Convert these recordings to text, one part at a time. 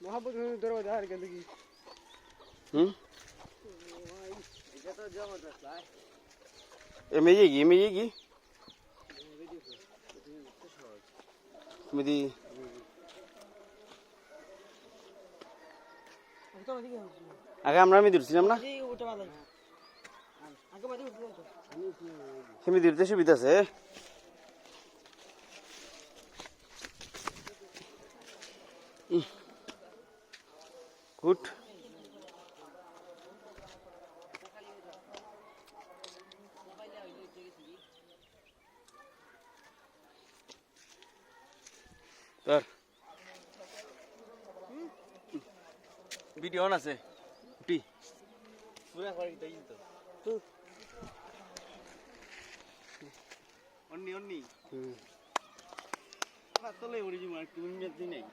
मोहब्बत दरवाजा दार गंदगी এটা তো জবরদস্ত লাই এমেজি মেদি আগে আমরা মেদি উঠছিলাম না মেদি উঠতে সুবিধা আছে গুড তোর ভিডিও অন আছে উঠি পুরা করে দিই তো অন্নি পাতলে উড়ি যাবে আর তুমি মেদি নাই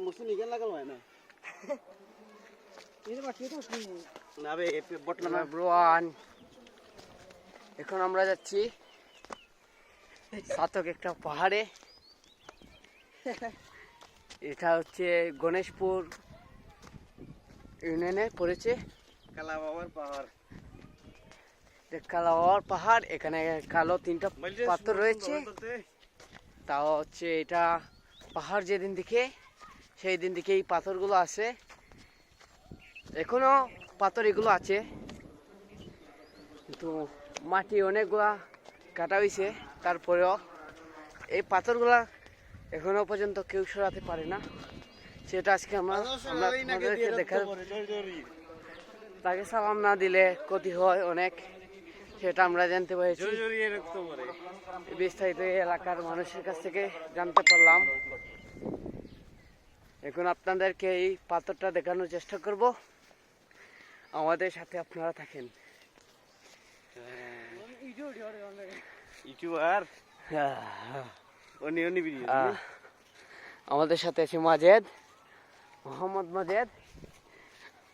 মুসুনি কেন লাগাল হয় না এর বাকি তো শুনি না বে বটলা না ব্রোয়ান এখন আমরা যাচ্ছি সাতক একটা পাহাড়ে এটা হচ্ছে গণেশপুর ইউনিয়নে পড়েছে কালা বাবার পাহাড় কালা বাবার পাহাড় এখানে কালো তিনটা পাথর রয়েছে তাও হচ্ছে এটা পাহাড় যেদিন দিকে সেই দিন দিকে এই পাথরগুলো আছে এখনো পাথর এগুলো আছে কিন্তু মাটি অনেকগুলা কাটা হয়েছে তারপরেও এই পাথরগুলা এখনো পর্যন্ত কেউ সরাতে পারে না সেটা আজকে আমরা আপনাদেরকে দেখার তাকে সালাম না দিলে ক্ষতি হয় অনেক সেটা আমরা জানতে পেরেছি বিস্তারিত এলাকার মানুষের কাছ থেকে জানতে পারলাম এখন আপনাদেরকে এই পাথরটা দেখানোর চেষ্টা করব আমাদের সাথে আপনারা থাকেন ইউটিউবার অনি ভিডিও আমাদের সাথে আছে মাজেদ মোহাম্মদ মাজেদ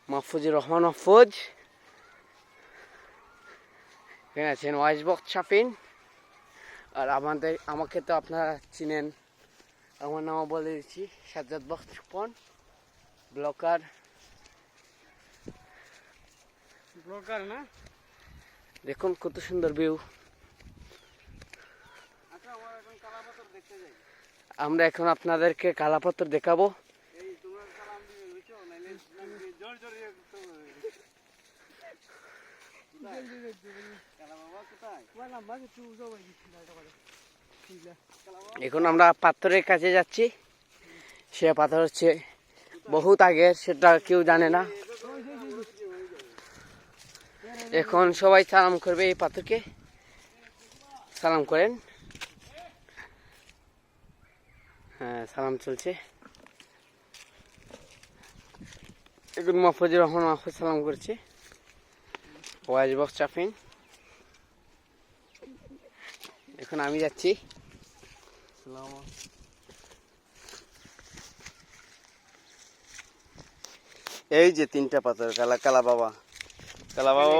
মাহফুজুর রহমান মাহফুজ এখানে আছেন ওয়াইজবক্স শাফিন আর আমাকে তো আপনারা চিনেন আমার নাম বলে দিচ্ছি সাজ্জাদ বক্স সুপন ব্লগার না দেখুন কত সুন্দর ভিউ আমরা এখন আপনাদেরকে কালাপাথর দেখাবো এখন আমরা পাথরের কাছে যাচ্ছি সে পাথর হচ্ছে বহুত আগের সেটা কেউ জানে না এখন সবাই সালাম করবে এই পাথরকে সালাম করেন হ্যাঁ সালাম চলছে এখন মাহফুজুর রহমান মাহফুজ সালাম করছে ওয়াইজবক্স শাফিন এখন আমি যাচ্ছি এই যে তিনটা পাথর কালা বাবা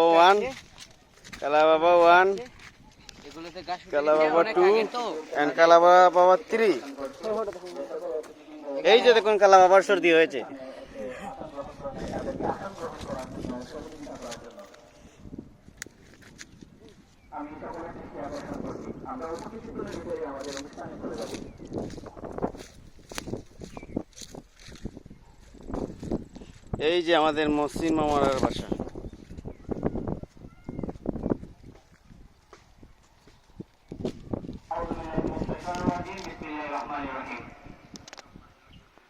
ওয়ান কালা বাবা ওয়ান কালা বাবা টু এন্ড কালা বাবা থ্রি এই যে দেখুন কালা বাবার সর্দি হয়েছে এই যে আমাদের মসজিদ মামার বাসা أعوذ بالله من الشيطان الرجيم بسم الله الرحمن الرحيم